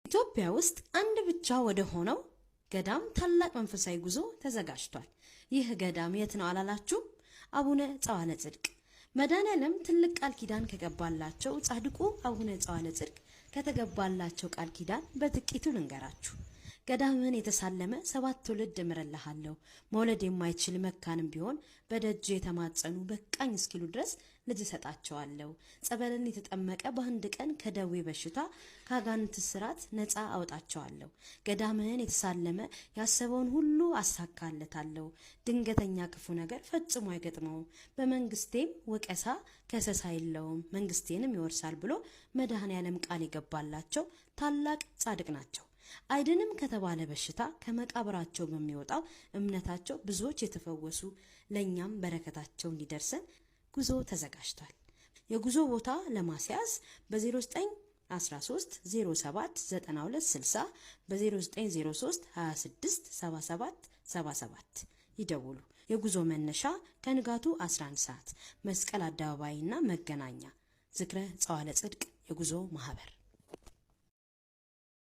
ኢትዮጵያ ውስጥ አንድ ብቻ ወደ ሆነው ገዳም ታላቅ መንፈሳዊ ጉዞ ተዘጋጅቷል። ይህ ገዳም የት ነው አላላችሁ? አቡነ ጸዋለ ጽድቅ። መድኃኔዓለም ትልቅ ቃል ኪዳን ከገባላቸው ጻድቁ አቡነ ጸዋለ ጽድቅ ከተገባላቸው ቃል ኪዳን በጥቂቱ ልንገራችሁ። ገዳምን የተሳለመ 7 ትውልድ እምርልሃለሁ፣ መውለድ የማይችል መካንም ቢሆን በደጅ የተማጸኑ በቃኝ እስኪሉ ድረስ ልጅ እሰጣቸዋለሁ። ጸበልን የተጠመቀ በአንድ ቀን ከደዌ በሽታ ከአጋንንት ስራት ነፃ አወጣቸዋለሁ። ገዳምን የተሳለመ ያሰበውን ሁሉ አሳካለታለሁ። ድንገተኛ ክፉ ነገር ፈጽሞ አይገጥመውም። በመንግስቴም ወቀሳ ከሰሳ የለውም፣ መንግስቴንም ይወርሳል ብሎ መድኃኔዓለም ቃል የገባላቸው ታላቅ ጻድቅ ናቸው። አይድንም ከተባለ በሽታ ከመቃብራቸው በሚወጣው እምነታቸው ብዙዎች የተፈወሱ፣ ለኛም በረከታቸው እንዲደርሰን ጉዞ ተዘጋጅቷል። የጉዞ ቦታ ለማስያዝ በ0913 07 92 60 በ0903 26 77 77 ይደውሉ። የጉዞ መነሻ ከንጋቱ 11 ሰዓት መስቀል አደባባይና መገናኛ ዝክረ ጸዋለ ጽድቅ የጉዞ ማህበር